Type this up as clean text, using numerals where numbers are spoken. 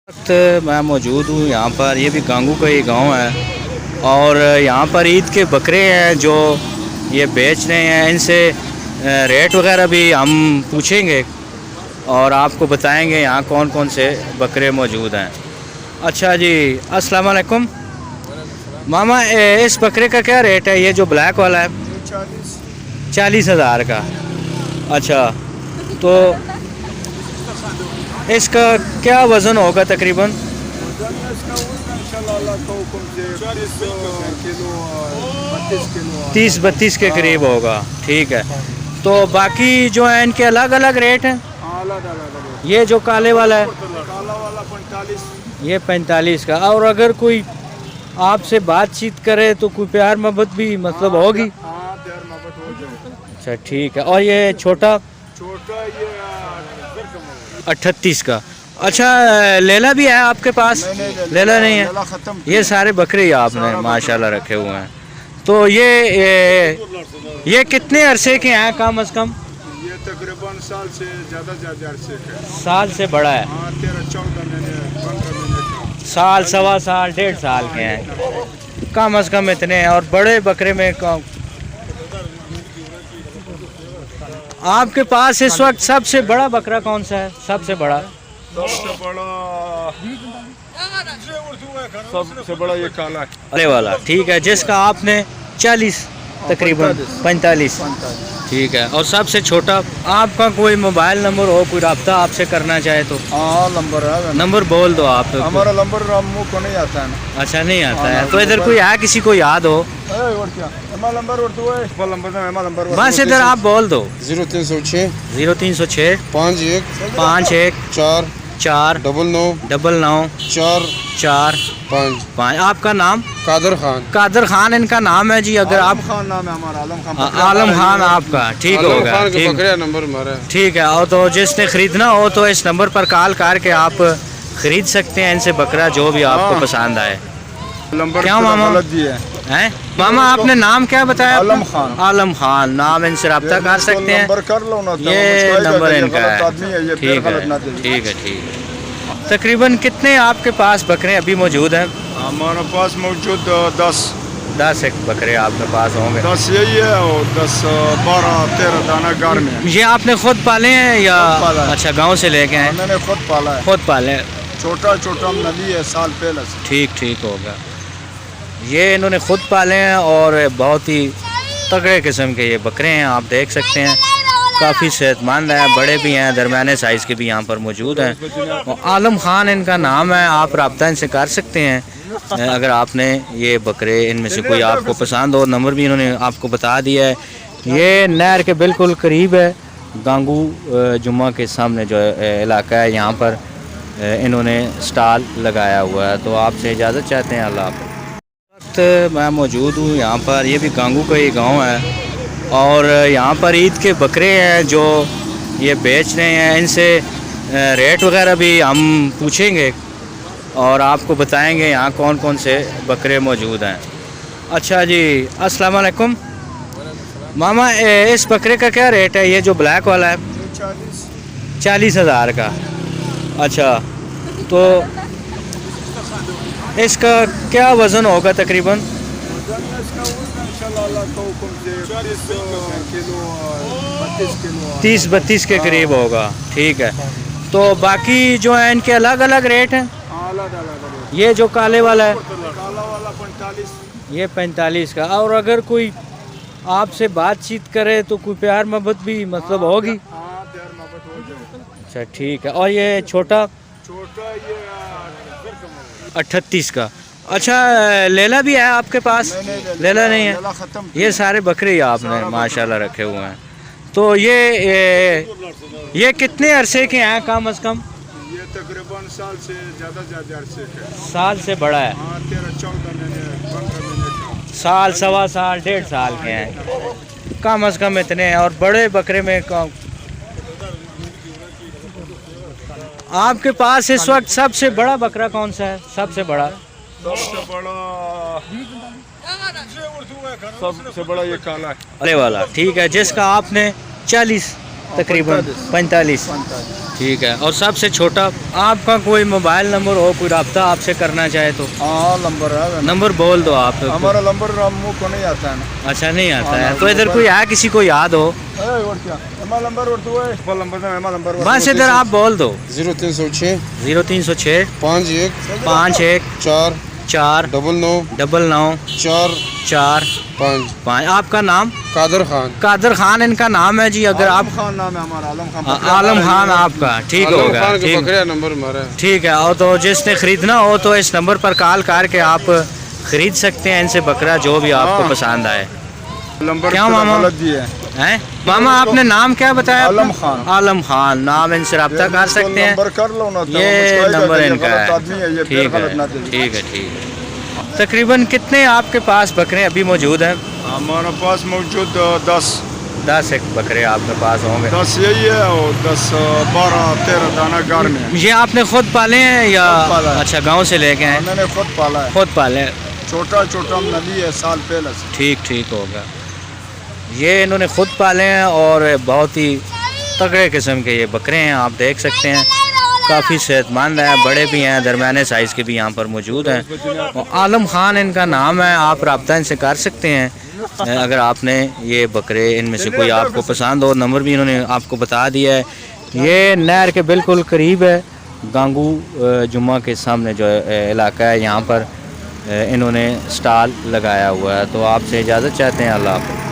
वक्त मैं मौजूद हूँ यहाँ पर। ये भी गांगू का ये गांव है और यहाँ पर ईद के बकरे हैं जो ये बेच रहे हैं। इनसे रेट वगैरह भी हम पूछेंगे और आपको बताएंगे यहाँ कौन कौन से बकरे मौजूद हैं। अच्छा जी, अस्सलाम वालेकुम मामा, इस बकरे का क्या रेट है? ये जो ब्लैक वाला है 40,000 का। अच्छा, तो इसका क्या वज़न होगा तकरीबन? 30-32 के करीब होगा। ठीक है, तो बाकी जो है इनके अलग अलग रेट हैं? ये जो काले वाला है ये 45 का। और अगर कोई आपसे बातचीत करे तो कोई प्यार मोहब्बत भी मतलब होगी? अच्छा ठीक है। और ये छोटा 38 का। अच्छा, लेला भी है आपके पास? लेला नहीं है। ये सारे बकरे ही आपने माशाल्लाह रखे हुए हैं। तो ये कितने अरसे के हैं कम अज कम? ये तकरीबन साल से ज़्यादा अरसे के। साल से बड़ा है? 13-14 महीने 15 महीने का। साल, सवा साल, 1.5 साल के हैं कम अज कम इतने हैं। और बड़े बकरे में आपके पास इस वक्त सबसे बड़ा बकरा कौन सा है? सबसे बड़ा ये काला है। अरे वाला। ठीक है, जिसका आपने 40 तकरीबन 45। ठीक है। और सबसे छोटा आपका कोई मोबाइल नंबर हो, कोई रब्ता आपसे करना चाहे तो? हाँ, नंबर है। नंबर बोल दो आप। हमारा नंबर मुँह को नहीं आता है ना। अच्छा, नहीं आता है तो इधर कोई है किसी को याद हो? बस इधर आप बोल दो। 0306 0306 51 4 99 4 5। आपका नाम? कादर खान इनका नाम है जी। अगर आप खान नाम है हमारा, आलम खान आपका। ठीक होगा, ठीक है। और तो जिसने ख़रीदना हो तो इस नंबर पर कॉल करके आप ख़रीद सकते हैं इनसे बकरा जो भी आपको पसंद आए। क्या मामा हैं? मामा आपने नाम क्या बताया? आलम खान। आलम खान नाम, इनसे रब्ता कर सकते हैं। कर लो ना, ये नंबर इनका है। ठीक है, ठीक है। तकरीबन कितने आपके पास बकरे अभी मौजूद हैं? हमारे पास मौजूद 10 एक बकरे आपके पास होंगे। 10 यही है और 10 12 13 दाना घर में। ये आपने खुद पाले हैं या? अच्छा, गांव से लेके आए? मैंने खुद पाला है। खुद पाले? छोटा नली है साल पहले से। ठीक होगा। ये इन्होंने खुद पाले हैं और बहुत ही तगड़े किस्म के ये बकरे हैं। आप देख सकते हैं काफ़ी सेहतमंद हैं, बड़े भी हैं, दरमियाने साइज़ के भी यहाँ पर मौजूद हैं। आलम खान इनका नाम है। आप रब्ता इनसे कर सकते हैं अगर आपने ये बकरे इनमें से कोई आपको पसंद हो। नंबर भी इन्होंने आपको बता दिया है। ये नहर के बिल्कुल करीब है, गांगू जुम्मा के सामने जो इलाका है, यहाँ पर इन्होंने स्टॉल लगाया हुआ है। तो आपसे इजाज़त चाहते हैं। अल्लाह हाफ़िज़। वक्त मैं मौजूद हूँ यहाँ पर। ये भी गांगू का ये गांव है और यहाँ पर ईद के बकरे हैं जो ये बेच रहे हैं। इनसे रेट वगैरह भी हम पूछेंगे और आपको बताएंगे यहाँ कौन कौन से बकरे मौजूद हैं। अच्छा जी, अस्सलाम वालेकुम मामा, इस बकरे का क्या रेट है? ये जो ब्लैक वाला है 40,000 का। अच्छा, तो इसका क्या वज़न होगा तकरीबन? 30-32 के करीब होगा। ठीक है, तो बाकी जो है इनके अलग अलग रेट हैं? ये जो काले वाला है ये 45 का। और अगर कोई आपसे बातचीत करे तो कोई प्यार मोहब्बत भी मतलब होगी? अच्छा ठीक है। और ये छोटा 38 का। अच्छा, लेला भी है आपके पास? लेला नहीं है। ये सारे बकरे ही आपने माशाल्लाह रखे हुए हैं। तो ये कितने अरसे के हैं कम अज कम? ये तकरीबन साल से ज़्यादा अरसे के। साल से बड़ा है? 13-14 महीने 15 महीने का। साल, सवा साल, 1.5 साल के हैं कम अज कम इतने हैं। और बड़े बकरे में आपके पास इस वक्त सबसे बड़ा बकरा कौन सा है? सबसे बड़ा सबसे बड़ा ये काला है। अरे वाला। ठीक है, जिसका आपने 40 تقریباً 45. 45. ٹھیک ہے. اور سب سے چھوٹا آپ کا کوئی موبائل نمبر ہو, کوئی رابطہ آپ سے کرنا چاہے تو ہاں نمبر ہے. نمبر بول دو آپ. ہمارا نمبر منہ کو نہیں آتا ہے نا. اچھا نہیں آتا ہے تو ادھر کوئی ہے کسی کو یاد ہو ہمارا نمبر بس ادھر آپ بول دو. 0306 0306 51 51 4 4 99 99 4 4 5. 5. آپ کا نام؟ قادر خان. قادر خان ان کا نام ہے جی. اگر آپ عالم خان نام ہے ہمارا. عالم خان. عالم خان آپ کا ٹھیک عالم ہوگا. خان کا ٹھیک بکریا نمبر ہمارا ہے. ٹھیک ہے. اور تو جس نے خریدنا ہو تو اس نمبر پر کال کر کے آپ خرید سکتے ہیں ان سے بکرا جو بھی آپ کو پسند آئے. نمبر کیا ماما؟ غلط دی ہے. ہیں ماما آپ نے نام کیا بتایا؟ عالم خان. عالم خان نام. ان سے رابطہ کر سکتے ہیں. نمبر کر لو نا. یہ نمبر ان کا ہے. ٹھیک ہے غلط نہ دے. ٹھیک ہے. ٹھیک ہے. تقریباً کتنے آپ کے پاس بکرے ابھی موجود ہیں؟ ہمارے پاس موجود 10 ایک بکرے آپ کے پاس ہوں گے. 10 یہی ہے اور 10 12 13 دانہ گھر میں. یہ آپ نے خود پالے ہیں یا خود پالا ہے. اچھا گاؤں سے لے کے ہیں؟ میں نے خود پالا ہے. خود پالے. چھوٹا چھوٹا نلی ہے سال پہلے سے. ٹھیک ہوگا. یہ انہوں نے خود پالے ہیں اور بہت ہی تگڑے قسم کے یہ بکرے ہیں. آپ دیکھ سکتے ہیں کافی صحت مند ہیں. بڑے بھی ہیں, درمیانے سائز کے بھی یہاں پر موجود ہیں. عالم خان ان کا نام ہے. آپ رابطہ ان سے کر سکتے ہیں اگر آپ نے یہ بکرے ان میں سے کوئی آپ کو پسند ہو. نمبر بھی انہوں نے آپ کو بتا دیا ہے. یہ نہر کے بالکل قریب ہے. گانگو جمعہ کے سامنے جو علاقہ ہے یہاں پر انہوں نے سٹال لگایا ہوا ہے. تو آپ سے اجازت چاہتے ہیں. اللہ حافظ.